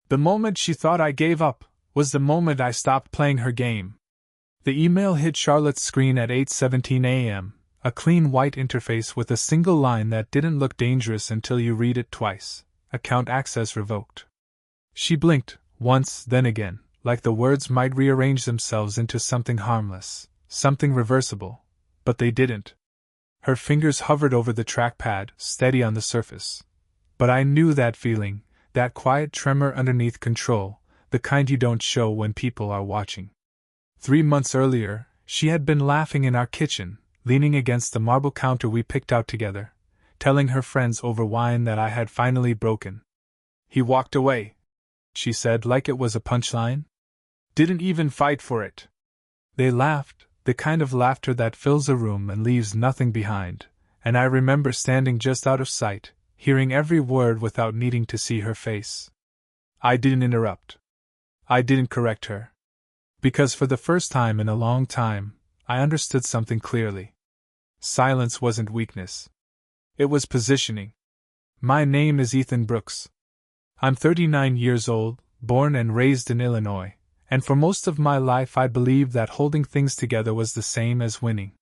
The moment she thought I gave up was the moment I stopped playing her game. The email hit Charlotte's screen at 8:17 a.m., a clean white interface with a single line that didn't look dangerous until you read it twice. Account access revoked. She blinked, once, then again, like the words might rearrange themselves into something harmless, something reversible, but they didn't. Her fingers hovered over the trackpad, steady on the surface. But I knew that feeling, that quiet tremor underneath control, the kind you don't show when people are watching. 3 months earlier, she had been laughing in our kitchen, leaning against the marble counter we picked out together, telling her friends over wine that I had finally broken. "He walked away," she said like it was a punchline. "Didn't even fight for it." They laughed, the kind of laughter that fills a room and leaves nothing behind, and I remember standing just out of sight, hearing every word without needing to see her face. I didn't interrupt. I didn't correct her. Because for the first time in a long time, I understood something clearly. Silence wasn't weakness. It was positioning. My name is Ethan Brooks. I'm 39 years old, born and raised in Illinois, and for most of my life I believed that holding things together was the same as winning.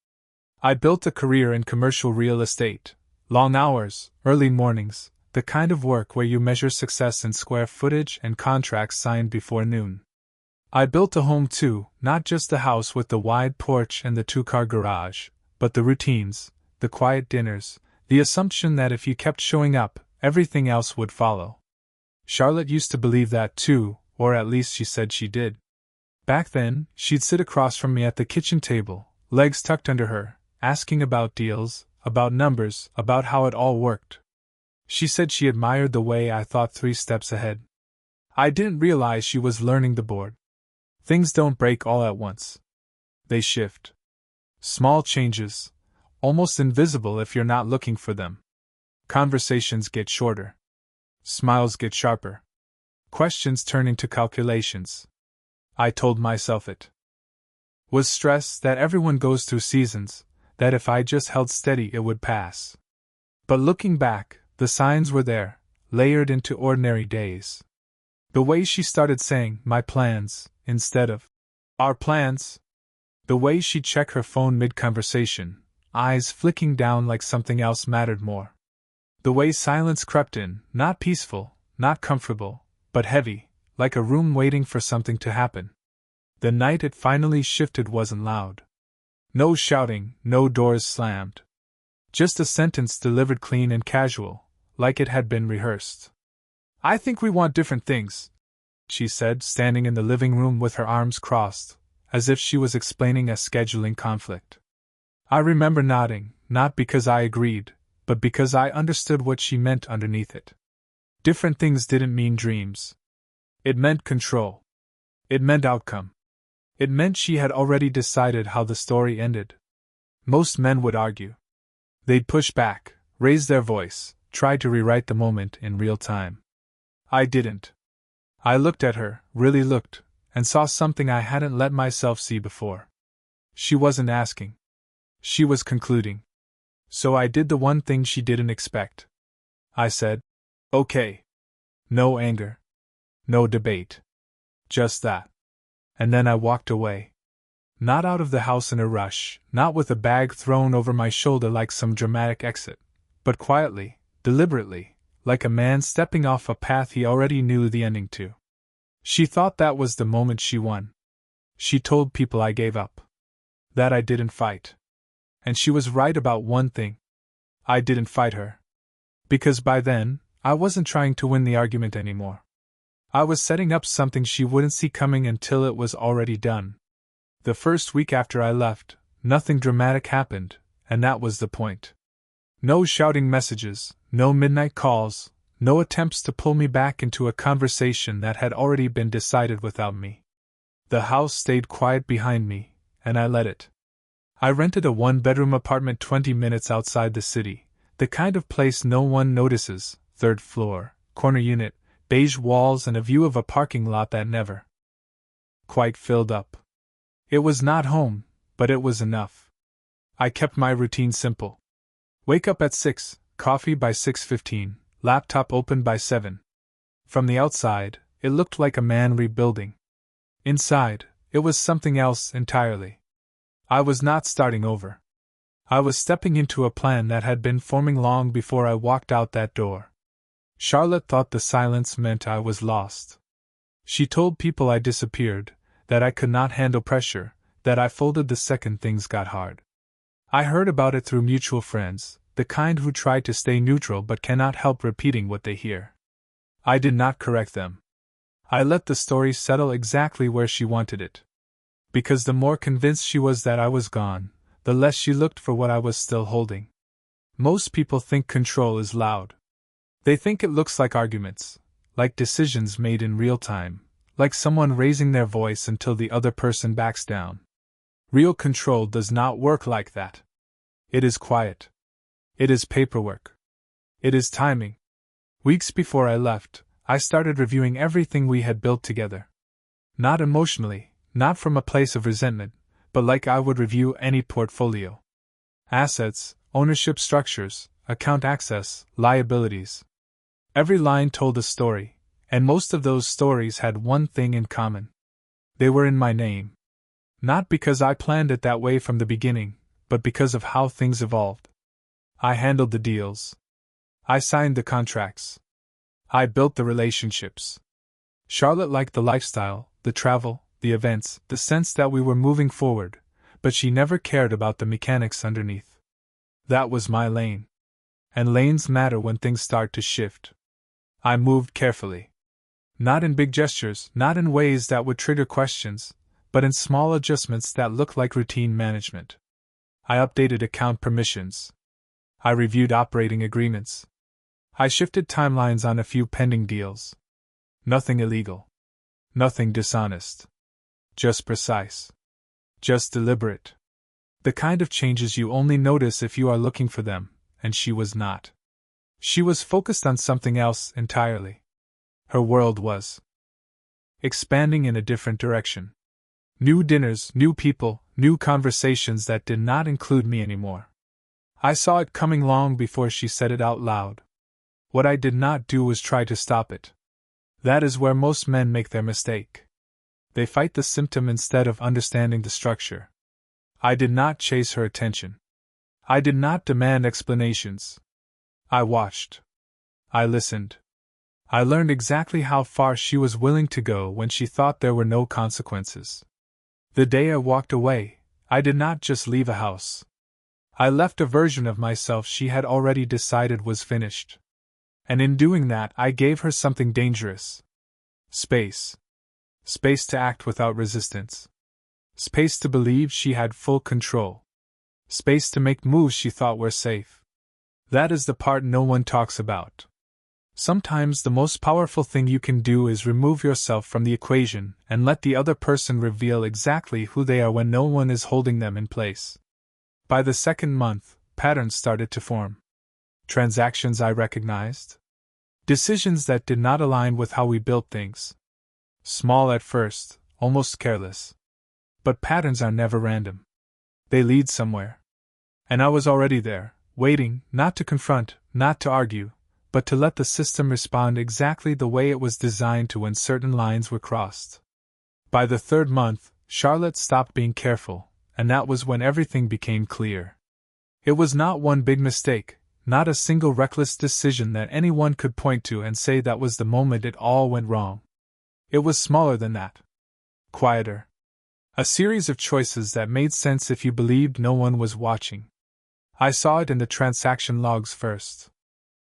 I built a career in commercial real estate. Long hours, early mornings, the kind of work where you measure success in square footage and contracts signed before noon. I built a home too, not just the house with the wide porch and the 2-car garage, but the routines, the quiet dinners, the assumption that if you kept showing up, everything else would follow. Charlotte used to believe that too, or at least she said she did. Back then, she'd sit across from me at the kitchen table, legs tucked under her, asking about deals, about numbers, about how it all worked. She said she admired the way I thought 3 steps ahead. I didn't realize she was learning the board. Things don't break all at once. They shift. Small changes, almost invisible if you're not looking for them. Conversations get shorter. Smiles get sharper. Questions turn into calculations. I told myself it was stress, that everyone goes through seasons, that if I just held steady it would pass. But looking back, the signs were there, layered into ordinary days. The way she started saying, "my plans," instead of "our plans." The way she'd check her phone mid-conversation, eyes flicking down like something else mattered more. The way silence crept in, not peaceful, not comfortable, but heavy, like a room waiting for something to happen. The night it finally shifted wasn't loud. No shouting, no doors slammed. Just a sentence delivered clean and casual, like it had been rehearsed. "I think we want different things," she said, standing in the living room with her arms crossed, as if she was explaining a scheduling conflict. I remember nodding, not because I agreed, but because I understood what she meant underneath it. Different things didn't mean dreams. It meant control. It meant outcome. It meant she had already decided how the story ended. Most men would argue. They'd push back, raise their voice, try to rewrite the moment in real time. I didn't. I looked at her, really looked, and saw something I hadn't let myself see before. She wasn't asking. She was concluding. So I did the one thing she didn't expect. I said, "Okay." No anger. No debate. Just that. And then I walked away. Not out of the house in a rush, not with a bag thrown over my shoulder like some dramatic exit, but quietly, deliberately, like a man stepping off a path he already knew the ending to. She thought that was the moment she won. She told people I gave up. That I didn't fight. And she was right about one thing. I didn't fight her. Because by then, I wasn't trying to win the argument anymore. I was setting up something she wouldn't see coming until it was already done. The first week after I left, nothing dramatic happened, and that was the point. No shouting messages, no midnight calls, no attempts to pull me back into a conversation that had already been decided without me. The house stayed quiet behind me, and I let it. I rented a 1-bedroom apartment 20 minutes outside the city, the kind of place no one notices, 3rd floor, corner unit, beige walls and a view of a parking lot that never quite filled up. It was not home, but it was enough. I kept my routine simple. Wake up at 6, coffee by 6:15, laptop open by 7. From the outside, It looked like a man rebuilding. Inside, it was something else entirely. I was not starting over. I was stepping into a plan that had been forming long before I walked out that door. Charlotte thought the silence meant I was lost. She told people I disappeared, that I could not handle pressure, that I folded the second things got hard. I heard about it through mutual friends, the kind who try to stay neutral but cannot help repeating what they hear. I did not correct them. I let the story settle exactly where she wanted it. Because the more convinced she was that I was gone, the less she looked for what I was still holding. Most people think control is loud. They think it looks like arguments, like decisions made in real time, like someone raising their voice until the other person backs down. Real control does not work like that. It is quiet. It is paperwork. It is timing. Weeks before I left, I started reviewing everything we had built together. Not emotionally, not from a place of resentment, but like I would review any portfolio. Assets, ownership structures, account access, liabilities. Every line told a story, and most of those stories had one thing in common. They were in my name. Not because I planned it that way from the beginning, but because of how things evolved. I handled the deals. I signed the contracts. I built the relationships. Charlotte liked the lifestyle, the travel, the events, the sense that we were moving forward, but she never cared about the mechanics underneath. That was my lane. And lanes matter when things start to shift. I moved carefully. Not in big gestures, not in ways that would trigger questions, but in small adjustments that looked like routine management. I updated account permissions. I reviewed operating agreements. I shifted timelines on a few pending deals. Nothing illegal. Nothing dishonest. Just precise. Just deliberate. The kind of changes you only notice if you are looking for them, and she was not. She was focused on something else entirely. Her world was expanding in a different direction. New dinners, new people, new conversations that did not include me anymore. I saw it coming long before she said it out loud. What I did not do was try to stop it. That is where most men make their mistake. They fight the symptom instead of understanding the structure. I did not chase her attention. I did not demand explanations. I watched. I listened. I learned exactly how far she was willing to go when she thought there were no consequences. The day I walked away, I did not just leave a house. I left a version of myself she had already decided was finished. And in doing that, I gave her something dangerous. Space. Space to act without resistance. Space to believe she had full control. Space to make moves she thought were safe. That is the part no one talks about. Sometimes the most powerful thing you can do is remove yourself from the equation and let the other person reveal exactly who they are when no one is holding them in place. By the second month, patterns started to form. Transactions I recognized. Decisions that did not align with how we built things. Small at first, almost careless. But patterns are never random. They lead somewhere. And I was already there, waiting, not to confront, not to argue, but to let the system respond exactly the way it was designed to when certain lines were crossed. By the third month, Charlotte stopped being careful, and that was when everything became clear. It was not one big mistake, not a single reckless decision that anyone could point to and say that was the moment it all went wrong. It was smaller than that. Quieter. A series of choices that made sense if you believed no one was watching. I saw it in the transaction logs first.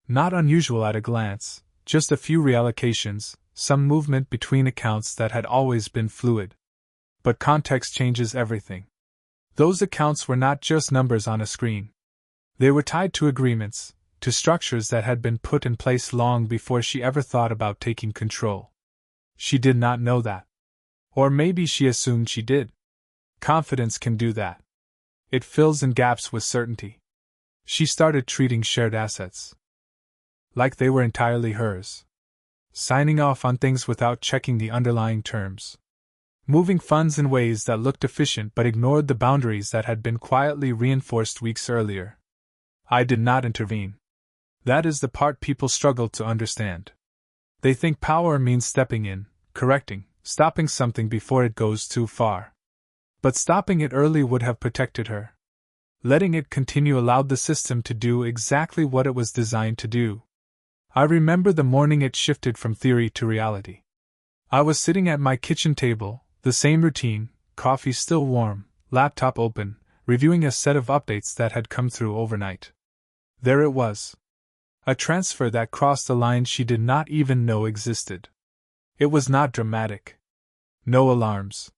Not unusual at a glance, just a few reallocations, some movement between accounts that had always been fluid. But context changes everything. Those accounts were not just numbers on a screen. They were tied to agreements, to structures that had been put in place long before she ever thought about taking control. She did not know that. Or maybe she assumed she did. Confidence can do that. It fills in gaps with certainty. She started treating shared assets like they were entirely hers. Signing off on things without checking the underlying terms. Moving funds in ways that looked efficient but ignored the boundaries that had been quietly reinforced weeks earlier. I did not intervene. That is the part people struggle to understand. They think power means stepping in, correcting, stopping something before it goes too far. But stopping it early would have protected her. Letting it continue allowed the system to do exactly what it was designed to do. I remember the morning it shifted from theory to reality. I was sitting at my kitchen table, the same routine, coffee still warm, laptop open, reviewing a set of updates that had come through overnight. There it was. A transfer that crossed a line she did not even know existed. It was not dramatic. No alarms.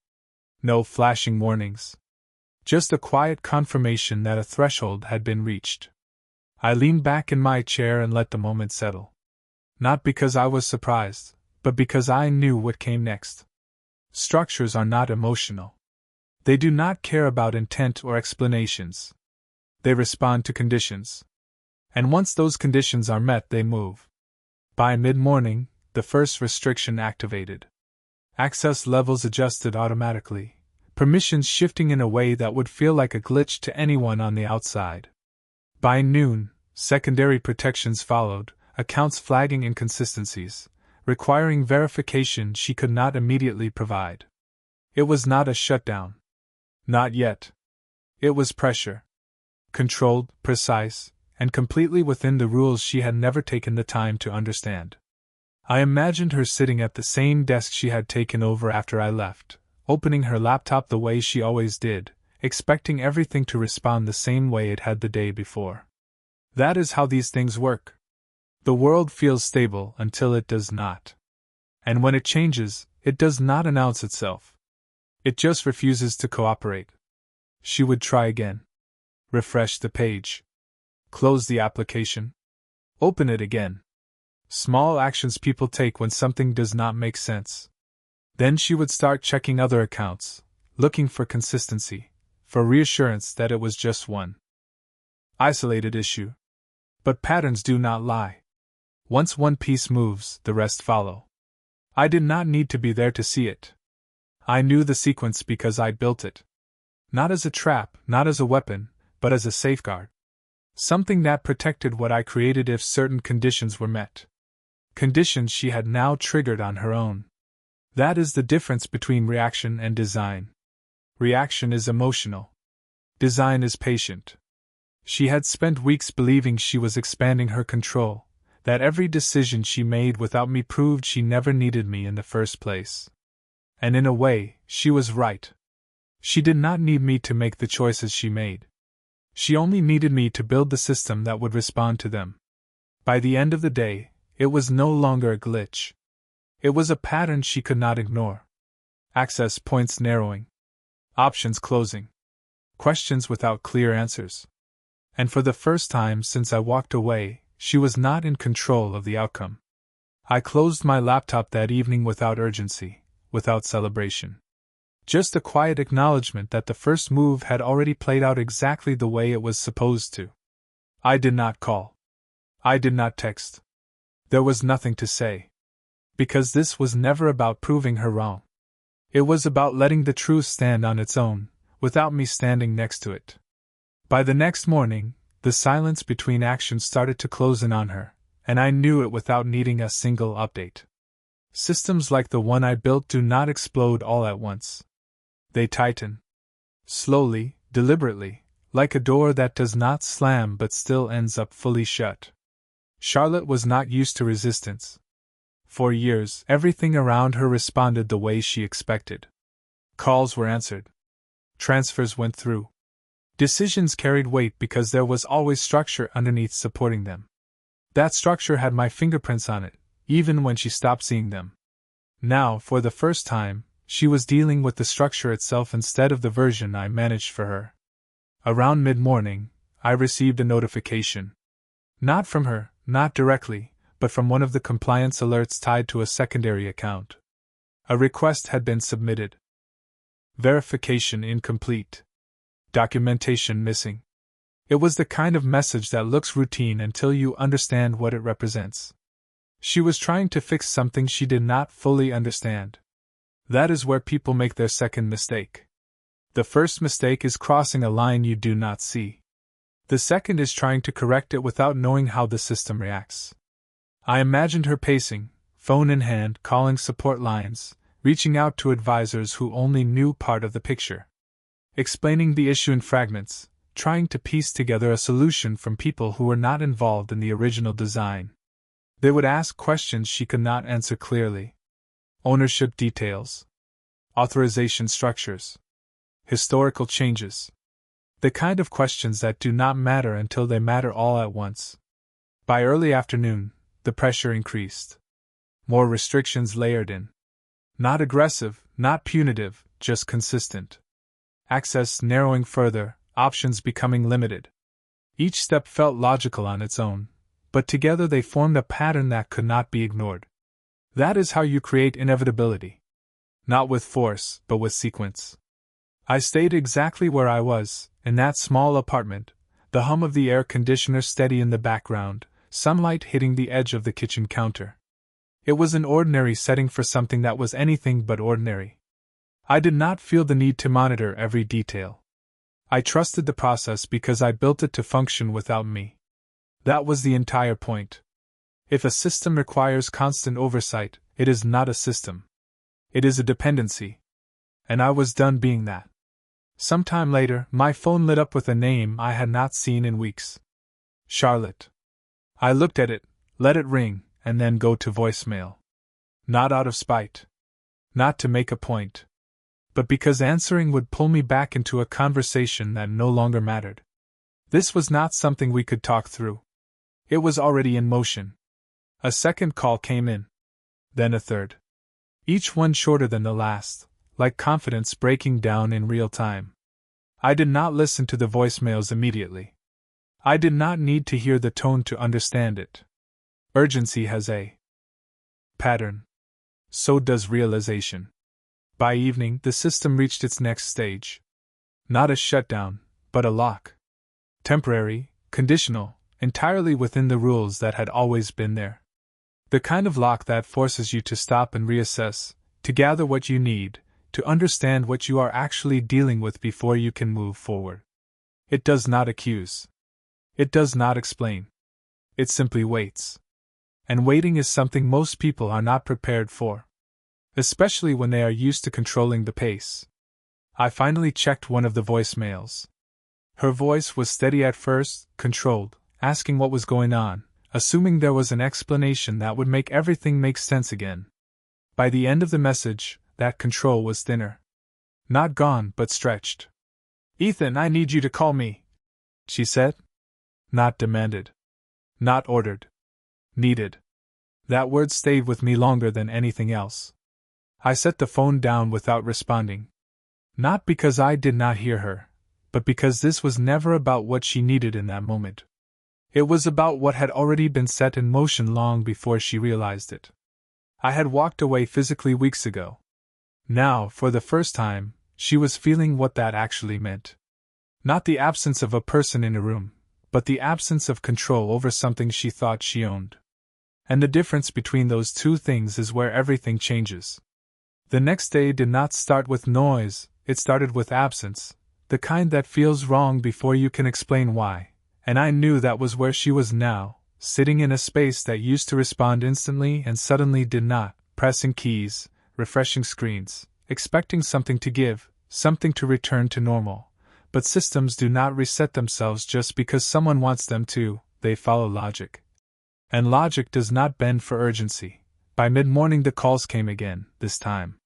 No flashing warnings. Just a quiet confirmation that a threshold had been reached. I leaned back in my chair and let the moment settle. Not because I was surprised, but because I knew what came next. Structures are not emotional. They do not care about intent or explanations. They respond to conditions. And once those conditions are met, they move. By mid-morning, the first restriction activated. Access levels adjusted automatically, permissions shifting in a way that would feel like a glitch to anyone on the outside. By noon, secondary protections followed, accounts flagging inconsistencies, requiring verification she could not immediately provide. It was not a shutdown. Not yet. It was pressure. Controlled, precise, and completely within the rules she had never taken the time to understand. I imagined her sitting at the same desk she had taken over after I left, opening her laptop the way she always did, expecting everything to respond the same way it had the day before. That is how these things work. The world feels stable until it does not. And when it changes, it does not announce itself. It just refuses to cooperate. She would try again. Refresh the page. Close the application. Open it again. Small actions people take when something does not make sense. Then she would start checking other accounts, looking for consistency, for reassurance that it was just one isolated issue. But patterns do not lie. Once one piece moves, the rest follow. I did not need to be there to see it. I knew the sequence because I built it. Not as a trap, not as a weapon, but as a safeguard. Something that protected what I created if certain conditions were met. Conditions she had now triggered on her own. That is the difference between reaction and design. Reaction is emotional. Design is patient. She had spent weeks believing she was expanding her control, that every decision she made without me proved she never needed me in the first place. And in a way, she was right. She did not need me to make the choices she made. She only needed me to build the system that would respond to them. By the end of the day, it was no longer a glitch. It was a pattern she could not ignore. Access points narrowing. Options closing. Questions without clear answers. And for the first time since I walked away, she was not in control of the outcome. I closed my laptop that evening without urgency, without celebration. Just a quiet acknowledgement that the first move had already played out exactly the way it was supposed to. I did not call. I did not text. There was nothing to say. Because this was never about proving her wrong. It was about letting the truth stand on its own, without me standing next to it. By the next morning, the silence between actions started to close in on her, and I knew it without needing a single update. Systems like the one I built do not explode all at once. They tighten. Slowly, deliberately, like a door that does not slam but still ends up fully shut. Charlotte was not used to resistance. For years, everything around her responded the way she expected. Calls were answered. Transfers went through. Decisions carried weight because there was always structure underneath supporting them. That structure had my fingerprints on it, even when she stopped seeing them. Now, for the first time, she was dealing with the structure itself instead of the version I managed for her. Around mid-morning, I received a notification. Not from her, not directly, but from one of the compliance alerts tied to a secondary account. A request had been submitted. Verification incomplete. Documentation missing. It was the kind of message that looks routine until you understand what it represents. She was trying to fix something she did not fully understand. That is where people make their second mistake. The first mistake is crossing a line you do not see. The second is trying to correct it without knowing how the system reacts. I imagined her pacing, phone in hand, calling support lines, reaching out to advisors who only knew part of the picture, explaining the issue in fragments, trying to piece together a solution from people who were not involved in the original design. They would ask questions she could not answer clearly. Ownership details, authorization structures, historical changes. The kind of questions that do not matter until they matter all at once. By early afternoon, the pressure increased. More restrictions layered in. Not aggressive, not punitive, just consistent. Access narrowing further, options becoming limited. Each step felt logical on its own, but together they formed a pattern that could not be ignored. That is how you create inevitability. Not with force, but with sequence. I stayed exactly where I was, in that small apartment, the hum of the air conditioner steady in the background, sunlight hitting the edge of the kitchen counter. It was an ordinary setting for something that was anything but ordinary. I did not feel the need to monitor every detail. I trusted the process because I built it to function without me. That was the entire point. If a system requires constant oversight, it is not a system. It is a dependency. And I was done being that. Sometime later, my phone lit up with a name I had not seen in weeks. Charlotte. I looked at it, let it ring, and then go to voicemail. Not out of spite. Not to make a point. But because answering would pull me back into a conversation that no longer mattered. This was not something we could talk through. It was already in motion. A second call came in. Then a third. Each one shorter than the last, like confidence breaking down in real time. I did not listen to the voicemails immediately. I did not need to hear the tone to understand it. Urgency has a pattern. So does realization. By evening, the system reached its next stage. Not a shutdown, but a lock. Temporary, conditional, entirely within the rules that had always been there. The kind of lock that forces you to stop and reassess, to gather what you need, to understand what you are actually dealing with before you can move forward. It does not accuse. It does not explain. It simply waits. And waiting is something most people are not prepared for. Especially when they are used to controlling the pace. I finally checked one of the voicemails. Her voice was steady at first, controlled, asking what was going on, assuming there was an explanation that would make everything make sense again. By the end of the message, that control was thinner. Not gone, but stretched. "Ethan, I need you to call me," she said. Not demanded. Not ordered. Needed. That word stayed with me longer than anything else. I set the phone down without responding. Not because I did not hear her, but because this was never about what she needed in that moment. It was about what had already been set in motion long before she realized it. I had walked away physically weeks ago. Now, for the first time, she was feeling what that actually meant. Not the absence of a person in a room, but the absence of control over something she thought she owned. And the difference between those two things is where everything changes. The next day did not start with noise, it started with absence, the kind that feels wrong before you can explain why, and I knew that was where she was now, sitting in a space that used to respond instantly and suddenly did not, pressing keys, refreshing screens, expecting something to give, something to return to normal. But systems do not reset themselves just because someone wants them to, they follow logic. And logic does not bend for urgency. By mid-morning the calls came again, this time.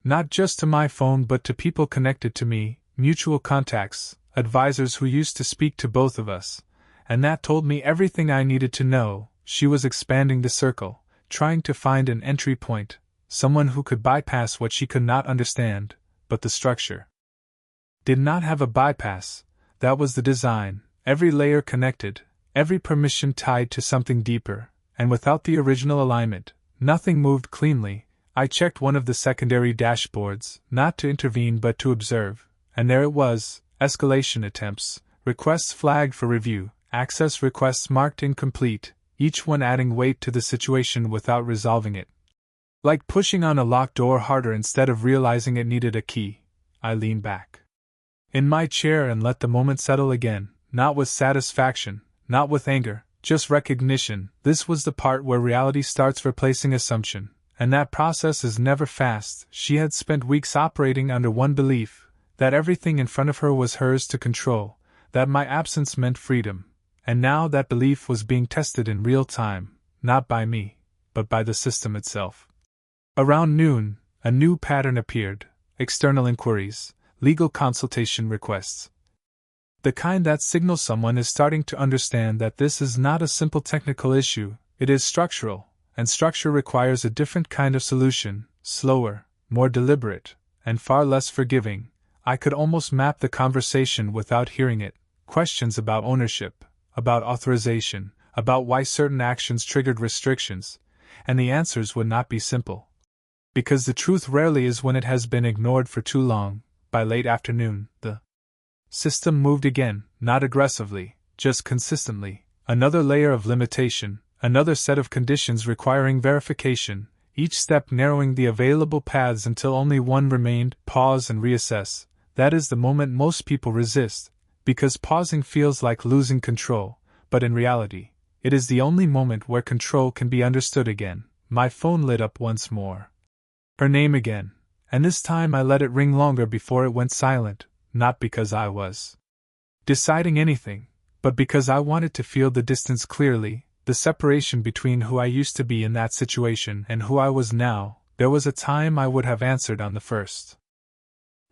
Not just to my phone but to people connected to me, mutual contacts, advisors who used to speak to both of us, and that told me everything I needed to know. She was expanding the circle, trying to find an entry point, someone who could bypass what she could not understand, but the structure did not have a bypass. That was the design, every layer connected, every permission tied to something deeper, and without the original alignment, nothing moved cleanly. I checked one of the secondary dashboards, not to intervene but to observe, and there it was, escalation attempts, requests flagged for review, access requests marked incomplete, each one adding weight to the situation without resolving it. Like pushing on a locked door harder instead of realizing it needed a key, I leaned back in my chair and let the moment settle again, not with satisfaction, not with anger, just recognition. This was the part where reality starts replacing assumption, and that process is never fast. She had spent weeks operating under one belief, that everything in front of her was hers to control, that my absence meant freedom, and now that belief was being tested in real time, not by me, but by the system itself. Around noon, a new pattern appeared: external inquiries, legal consultation requests. The kind that signal someone is starting to understand that this is not a simple technical issue, it is structural, and structure requires a different kind of solution, slower, more deliberate, and far less forgiving. I could almost map the conversation without hearing it: questions about ownership, about authorization, about why certain actions triggered restrictions, and the answers would not be simple. Because the truth rarely is when it has been ignored for too long. By late afternoon, the system moved again, not aggressively, just consistently. Another layer of limitation, another set of conditions requiring verification, each step narrowing the available paths until only one remained. Pause and reassess. That is the moment most people resist, because pausing feels like losing control, but in reality, it is the only moment where control can be understood again. My phone lit up once more. Her name again, and this time I let it ring longer before it went silent, not because I was deciding anything, but because I wanted to feel the distance clearly, the separation between who I used to be in that situation and who I was now. There was a time I would have answered on the first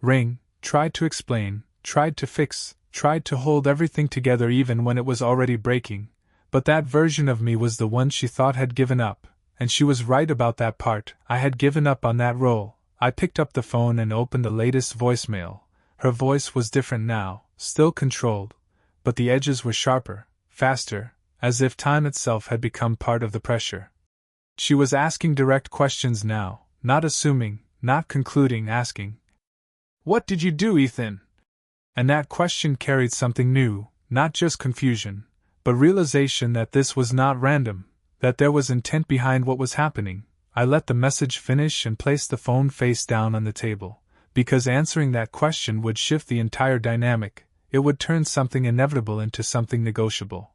ring, tried to explain, tried to fix, tried to hold everything together even when it was already breaking, but that version of me was the one she thought had given up, and she was right about that part. I had given up on that role. I picked up the phone and opened the latest voicemail. Her voice was different now, still controlled, but the edges were sharper, faster, as if time itself had become part of the pressure. She was asking direct questions now, not assuming, not concluding, asking, "What did you do, Ethan?" And that question carried something new, not just confusion, but realization that this was not random, that there was intent behind what was happening. I let the message finish and placed the phone face down on the table, because answering that question would shift the entire dynamic. It would turn something inevitable into something negotiable.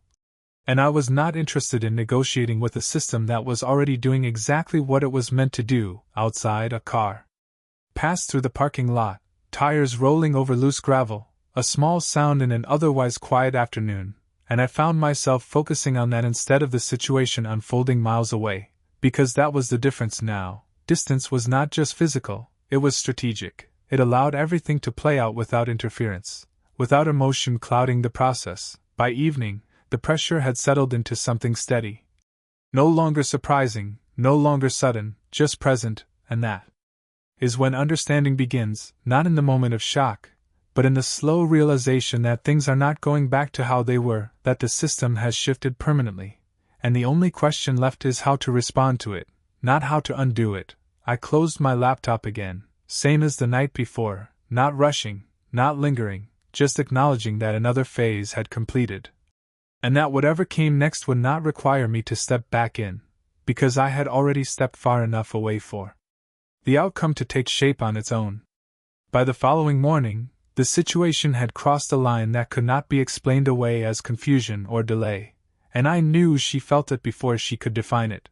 And I was not interested in negotiating with a system that was already doing exactly what it was meant to do. Outside, a car passed through the parking lot, tires rolling over loose gravel, a small sound in an otherwise quiet afternoon, and I found myself focusing on that instead of the situation unfolding miles away, because that was the difference now. Distance was not just physical, it was strategic. It allowed everything to play out without interference, without emotion clouding the process. By evening, the pressure had settled into something steady. No longer surprising, no longer sudden, just present, and that is when understanding begins, not in the moment of shock, but in the slow realization that things are not going back to how they were, that the system has shifted permanently, and the only question left is how to respond to it, not how to undo it. I closed my laptop again, same as the night before, not rushing, not lingering, just acknowledging that another phase had completed. And that whatever came next would not require me to step back in, because I had already stepped far enough away for the outcome to take shape on its own. By the following morning, the situation had crossed a line that could not be explained away as confusion or delay, and I knew she felt it before she could define it.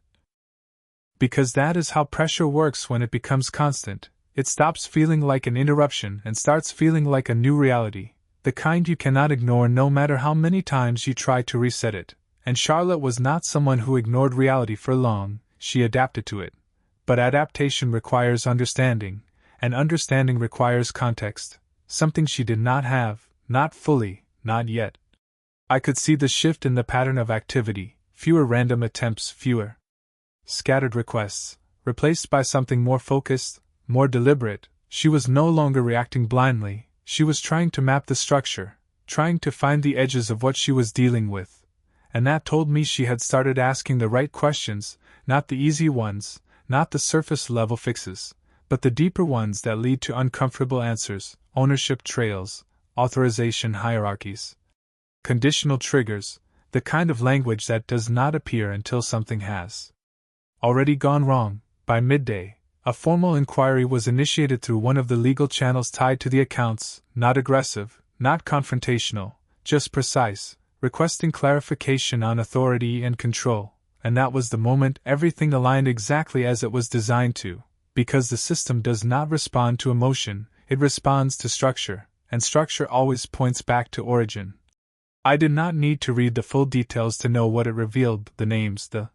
Because that is how pressure works when it becomes constant. It stops feeling like an interruption and starts feeling like a new reality, the kind you cannot ignore no matter how many times you try to reset it. And Charlotte was not someone who ignored reality for long, she adapted to it. But adaptation requires understanding, and understanding requires context, something she did not have, not fully, not yet. I could see the shift in the pattern of activity: fewer random attempts, fewer scattered requests, replaced by something more focused, more deliberate. She was no longer reacting blindly, she was trying to map the structure, trying to find the edges of what she was dealing with. And that told me she had started asking the right questions, not the easy ones, not the surface-level fixes, but the deeper ones that lead to uncomfortable answers: ownership trails, authorization hierarchies, conditional triggers, the kind of language that does not appear until something has already gone wrong. By midday, a formal inquiry was initiated through one of the legal channels tied to the accounts, not aggressive, not confrontational, just precise. requesting clarification on authority and control, and that was the moment everything aligned exactly as it was designed to, because the system does not respond to emotion, it responds to structure, and structure always points back to origin. I did not need to read the full details to know what it revealed: the names, the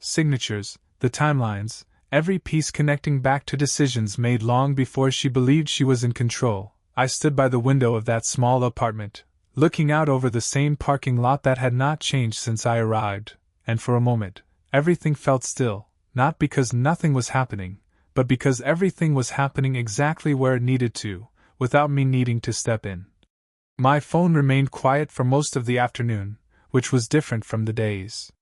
signatures, the timelines, every piece connecting back to decisions made long before she believed she was in control. I stood by the window of that small apartment, looking out over the same parking lot that had not changed since I arrived, and for a moment, everything felt still, not because nothing was happening, but because everything was happening exactly where it needed to, without me needing to step in. My phone remained quiet for most of the afternoon, which was different from the days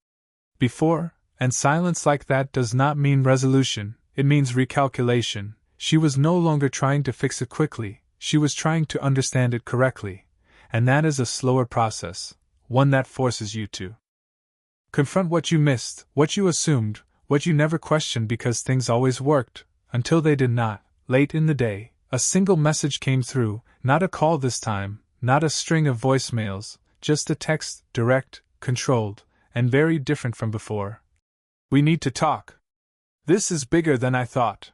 before, and silence like that does not mean resolution, it means recalculation. She was no longer trying to fix it quickly, she was trying to understand it correctly, and that is a slower process, one that forces you to confront what you missed, what you assumed, what you never questioned because things always worked, until they did not. Late in the day, a single message came through, not a call this time, not a string of voicemails, just a text, direct, controlled, and very different from before. "We need to talk. This is bigger than I thought."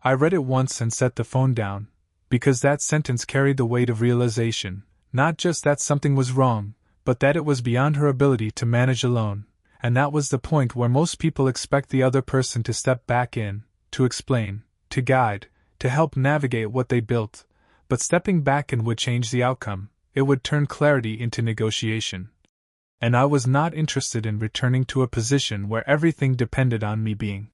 I read it once and set the phone down, because that sentence carried the weight of realization, not just that something was wrong, but that it was beyond her ability to manage alone, and that was the point where most people expect the other person to step back in, to explain, to guide, to help navigate what they built, but stepping back in would change the outcome, it would turn clarity into negotiation. And I was not interested in returning to a position where everything depended on me being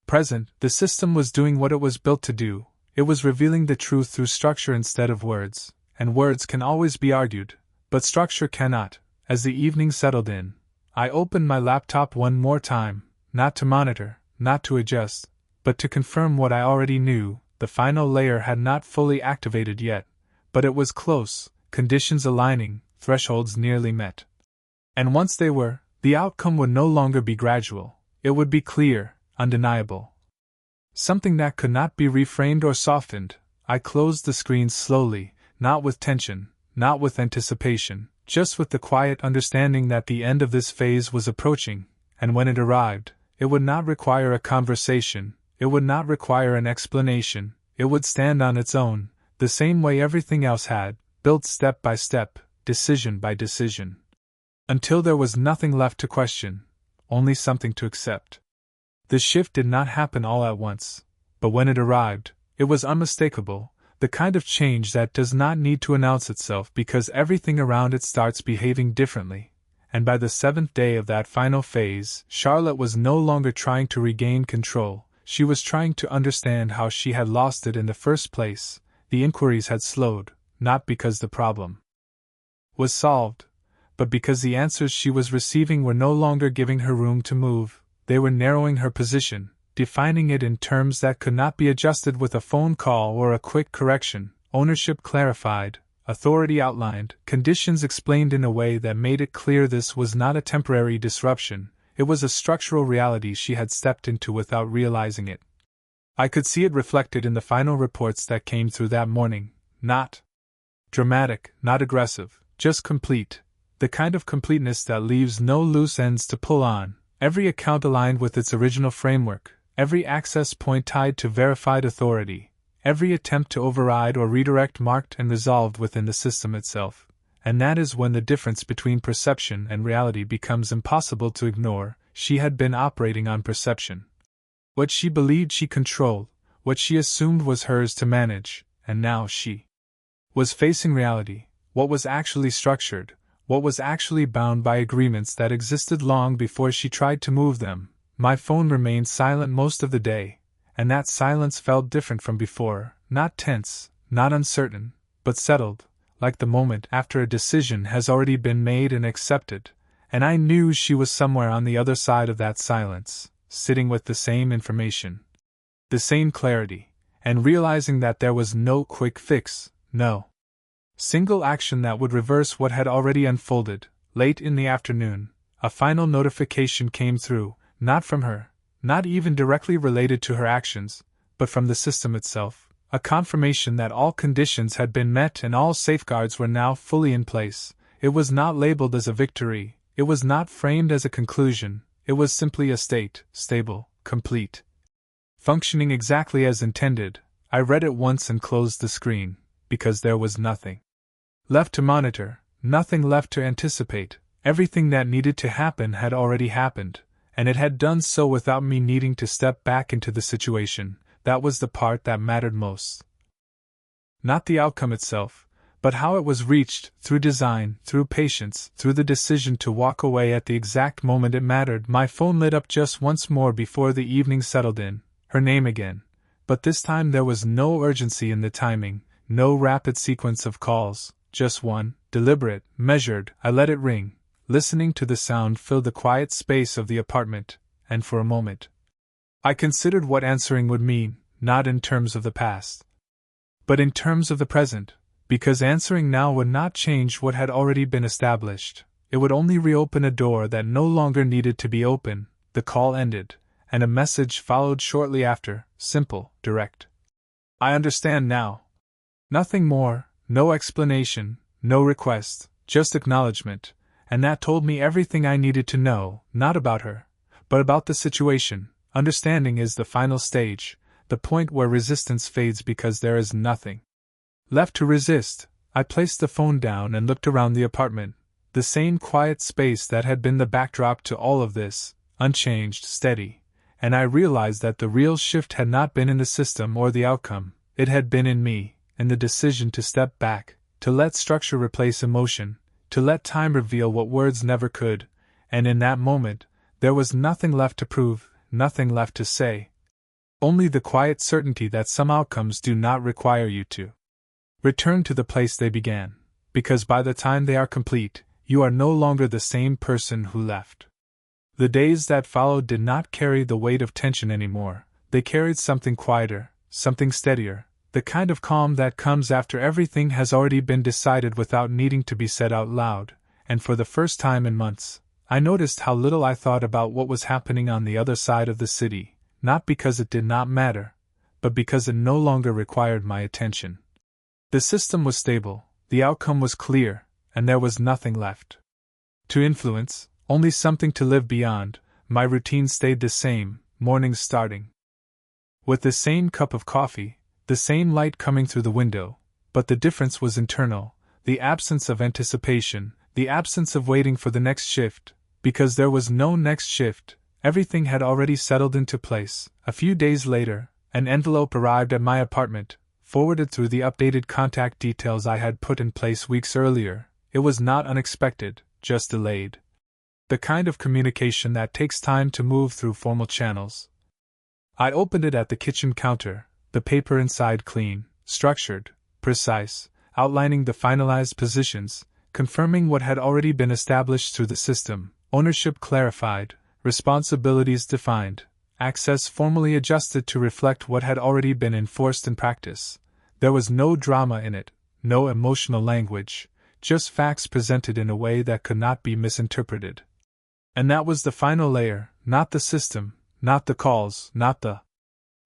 present. The system was doing what it was built to do, it was revealing the truth through structure instead of words, and words can always be argued, but structure cannot. As the evening settled in, I opened my laptop one more time, not to monitor, not to adjust, but to confirm what I already knew. The final layer had not fully activated yet, but it was close, conditions aligning, thresholds nearly met. And once they were, the outcome would no longer be gradual, it would be clear, undeniable. Something that could not be reframed or softened. I closed the screen slowly, not with tension, not with anticipation, just with the quiet understanding that the end of this phase was approaching, and when it arrived, it would not require a conversation, it would not require an explanation, it would stand on its own, the same way everything else had, built step by step, decision by decision. Until there was nothing left to question, only something to accept. The shift did not happen all at once, but when it arrived, it was unmistakable, the kind of change that does not need to announce itself because everything around it starts behaving differently. And by the 7th day of that final phase, Charlotte was no longer trying to regain control, she was trying to understand how she had lost it in the first place. The inquiries had slowed, not because the problem was solved, but because the answers she was receiving were no longer giving her room to move, they were narrowing her position, defining it in terms that could not be adjusted with a phone call or a quick correction. Ownership clarified, authority outlined, conditions explained in a way that made it clear this was not a temporary disruption, it was a structural reality she had stepped into without realizing it. I could see it reflected in the final reports that came through that morning, not dramatic, not aggressive, just complete, the kind of completeness that leaves no loose ends to pull on, every account aligned with its original framework, every access point tied to verified authority, every attempt to override or redirect marked and resolved within the system itself. And that is when the difference between perception and reality becomes impossible to ignore. She had been operating on perception. What she believed she controlled, what she assumed was hers to manage, and now she was facing reality, what was actually structured, what was actually bound by agreements that existed long before she tried to move them. My phone remained silent most of the day, and that silence felt different from before, not tense, not uncertain, but settled, like the moment after a decision has already been made and accepted, and I knew she was somewhere on the other side of that silence, sitting with the same information, the same clarity, and realizing that there was no quick fix, no single action that would reverse what had already unfolded. Late in the afternoon, a final notification came through, not from her, not even directly related to her actions, but from the system itself, a confirmation that all conditions had been met and all safeguards were now fully in place. It was not labeled as a victory, it was not framed as a conclusion, it was simply a state, stable, complete. Functioning exactly as intended. I read it once and closed the screen, because there was nothing left to monitor, nothing left to anticipate. Everything that needed to happen had already happened, and it had done so without me needing to step back into the situation. That was the part that mattered most. Not the outcome itself, but how it was reached, through design, through patience, through the decision to walk away at the exact moment it mattered. My phone lit up just once more before the evening settled in, her name again. But this time there was no urgency in the timing, no rapid sequence of calls, just one, deliberate, measured. I let it ring, listening to the sound fill the quiet space of the apartment, and for a moment I considered what answering would mean, not in terms of the past, but in terms of the present, because answering now would not change what had already been established. It would only reopen a door that no longer needed to be open. The call ended, and a message followed shortly after, simple, direct. I understand now. Nothing more, no explanation, no request, just acknowledgement, and that told me everything I needed to know, not about her, but about the situation. Understanding is the final stage, the point where resistance fades because there is nothing left to resist. I placed the phone down and looked around the apartment, the same quiet space that had been the backdrop to all of this, unchanged, steady, and I realized that the real shift had not been in the system or the outcome, it had been in me, in the decision to step back, to let structure replace emotion, to let time reveal what words never could, and in that moment, there was nothing left to prove, nothing left to say. Only the quiet certainty that some outcomes do not require you to return to the place they began, because by the time they are complete, you are no longer the same person who left. The days that followed did not carry the weight of tension anymore, they carried something quieter, something steadier, the kind of calm that comes after everything has already been decided without needing to be said out loud, and for the first time in months, I noticed how little I thought about what was happening on the other side of the city, not because it did not matter, but because it no longer required my attention. The system was stable, the outcome was clear, and there was nothing left to influence, only something to live beyond. My routine stayed the same, mornings starting with the same cup of coffee, the same light coming through the window, but the difference was internal, the absence of anticipation, the absence of waiting for the next shift, because there was no next shift, everything had already settled into place. A few days later, an envelope arrived at my apartment, forwarded through the updated contact details I had put in place weeks earlier. It was not unexpected, just delayed. The kind of communication that takes time to move through formal channels. I opened it at the kitchen counter, the paper inside clean, structured, precise, outlining the finalized positions, confirming what had already been established through the system, ownership clarified, responsibilities defined, access formally adjusted to reflect what had already been enforced in practice. There was no drama in it, no emotional language, just facts presented in a way that could not be misinterpreted. And that was the final layer, not the system, not the calls, not the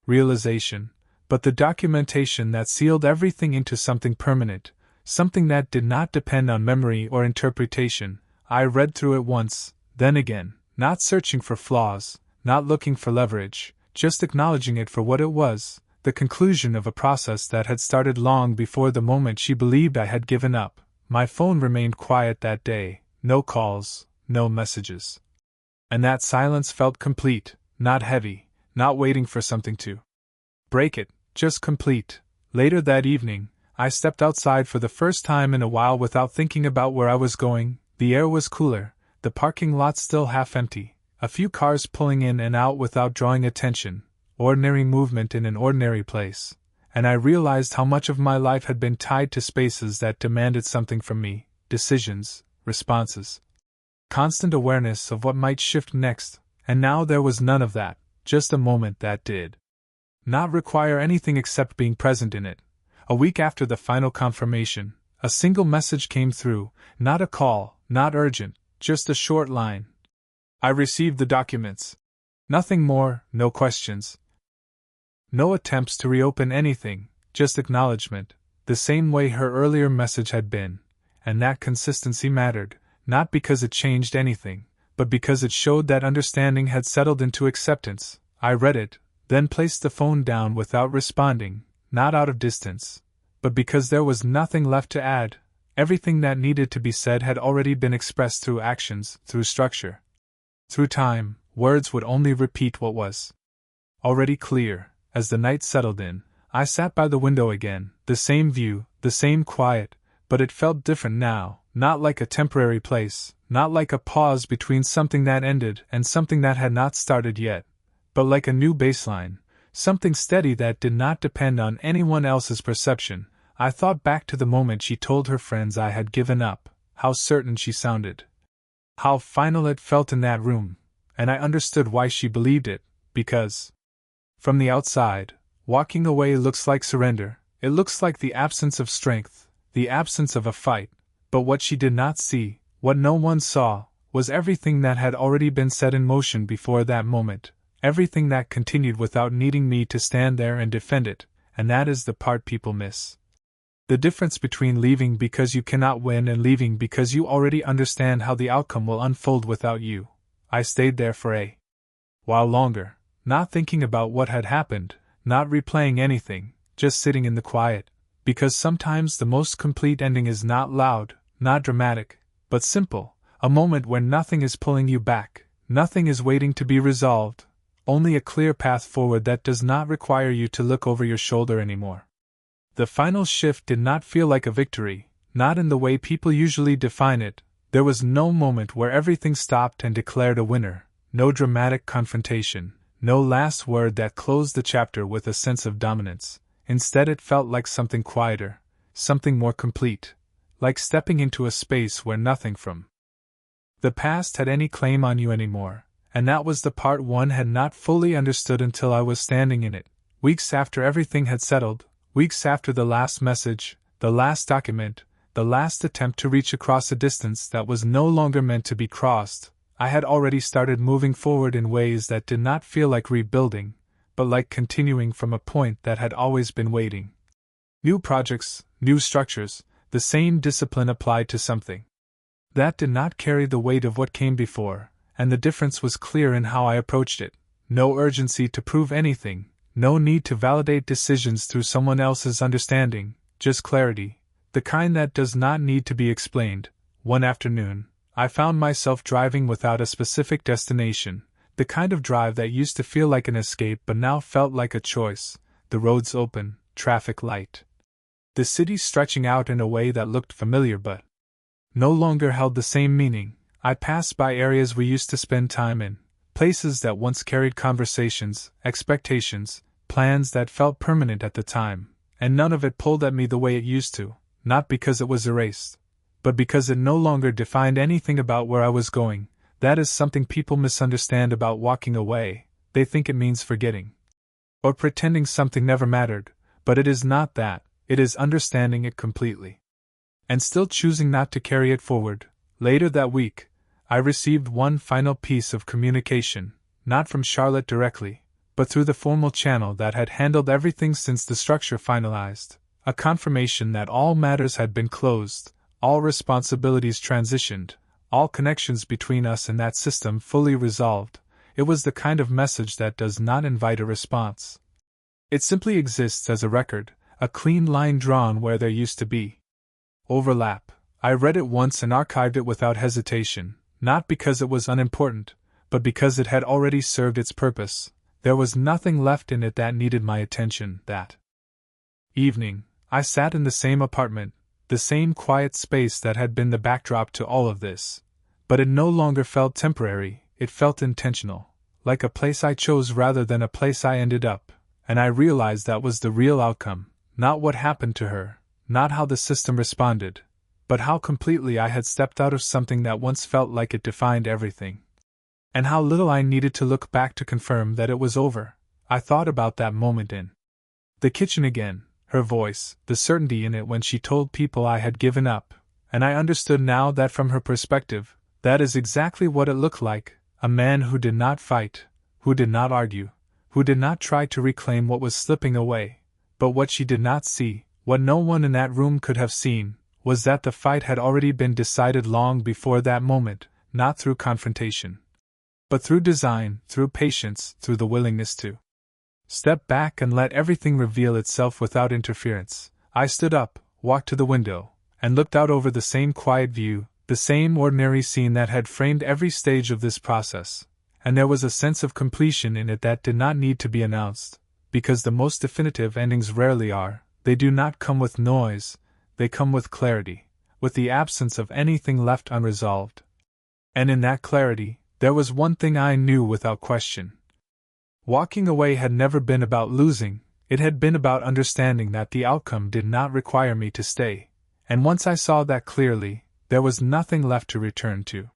realization, but the documentation that sealed everything into something permanent, something that did not depend on memory or interpretation. I read through it once, then again, not searching for flaws, not looking for leverage, just acknowledging it for what it was, the conclusion of a process that had started long before the moment she believed I had given up. My phone remained quiet that day, no calls, no messages. And that silence felt complete, not heavy, not waiting for something to break it, just complete. Later that evening, I stepped outside for the first time in a while without thinking about where I was going. The air was cooler, the parking lot still half empty, a few cars pulling in and out without drawing attention, ordinary movement in an ordinary place, and I realized how much of my life had been tied to spaces that demanded something from me, decisions, responses, constant awareness of what might shift next, and now there was none of that, just a moment that did not require anything except being present in it. A week after the final confirmation, a single message came through, not a call, not urgent, just a short line. I received the documents. Nothing more, no questions. No attempts to reopen anything, just acknowledgement, the same way her earlier message had been, and that consistency mattered, not because it changed anything, but because it showed that understanding had settled into acceptance. I read it, then placed the phone down without responding, not out of distance, but because there was nothing left to add. Everything that needed to be said had already been expressed through actions, through structure. Through time, words would only repeat what was already clear. As the night settled in, I sat by the window again, the same view, the same quiet, but it felt different now, not like a temporary place, not like a pause between something that ended and something that had not started yet, but like a new baseline, something steady that did not depend on anyone else's perception. I thought back to the moment she told her friends I had given up, how certain she sounded, how final it felt in that room, and I understood why she believed it, because from the outside, walking away looks like surrender, it looks like the absence of strength, the absence of a fight, but what she did not see, what no one saw, was everything that had already been set in motion before that moment, everything that continued without needing me to stand there and defend it, and that is the part people miss. The difference between leaving because you cannot win and leaving because you already understand how the outcome will unfold without you. I stayed there for a while longer, not thinking about what had happened, not replaying anything, just sitting in the quiet, because sometimes the most complete ending is not loud, not dramatic, but simple, a moment where nothing is pulling you back, nothing is waiting to be resolved, only a clear path forward that does not require you to look over your shoulder anymore. The final shift did not feel like a victory, not in the way people usually define it. There was no moment where everything stopped and declared a winner, no dramatic confrontation, no last word that closed the chapter with a sense of dominance. Instead, it felt like something quieter, something more complete, like stepping into a space where nothing from the past had any claim on you anymore, and that was the part one had not fully understood until I was standing in it, weeks after everything had settled. Weeks after the last message, the last document, the last attempt to reach across a distance that was no longer meant to be crossed, I had already started moving forward in ways that did not feel like rebuilding, but like continuing from a point that had always been waiting. New projects, new structures, the same discipline applied to something that did not carry the weight of what came before, and the difference was clear in how I approached it. No urgency to prove anything. No need to validate decisions through someone else's understanding, just clarity, the kind that does not need to be explained. One afternoon, I found myself driving without a specific destination, the kind of drive that used to feel like an escape but now felt like a choice, the roads open, traffic light. The city stretching out in a way that looked familiar but no longer held the same meaning. I passed by areas we used to spend time in, places that once carried conversations, expectations, plans that felt permanent at the time, and none of it pulled at me the way it used to, not because it was erased, but because it no longer defined anything about where I was going. That is something people misunderstand about walking away. They think it means forgetting or pretending something never mattered, but it is not that, it is understanding it completely and still choosing not to carry it forward. Later that week, I received one final piece of communication, not from Charlotte directly, but through the formal channel that had handled everything since the structure finalized, a confirmation that all matters had been closed, all responsibilities transitioned, all connections between us and that system fully resolved. It was the kind of message that does not invite a response. It simply exists as a record, a clean line drawn where there used to be overlap. I read it once and archived it without hesitation, not because it was unimportant, but because it had already served its purpose. There was nothing left in it that needed my attention. That evening, I sat in the same apartment, the same quiet space that had been the backdrop to all of this. But it no longer felt temporary, it felt intentional, like a place I chose rather than a place I ended up, and I realized that was the real outcome, not what happened to her, not how the system responded, but how completely I had stepped out of something that once felt like it defined everything. And how little I needed to look back to confirm that it was over. I thought about that moment in the kitchen again, her voice, the certainty in it when she told people I had given up, and I understood now that from her perspective, that is exactly what it looked like, a man who did not fight, who did not argue, who did not try to reclaim what was slipping away, but what she did not see, what no one in that room could have seen, was that the fight had already been decided long before that moment, not through confrontation, but through design, through patience, through the willingness to step back and let everything reveal itself without interference. I stood up, walked to the window, and looked out over the same quiet view, the same ordinary scene that had framed every stage of this process, and there was a sense of completion in it that did not need to be announced, because the most definitive endings rarely are. They do not come with noise, they come with clarity, with the absence of anything left unresolved. And in that clarity, there was one thing I knew without question. Walking away had never been about losing, it had been about understanding that the outcome did not require me to stay, and once I saw that clearly, there was nothing left to return to.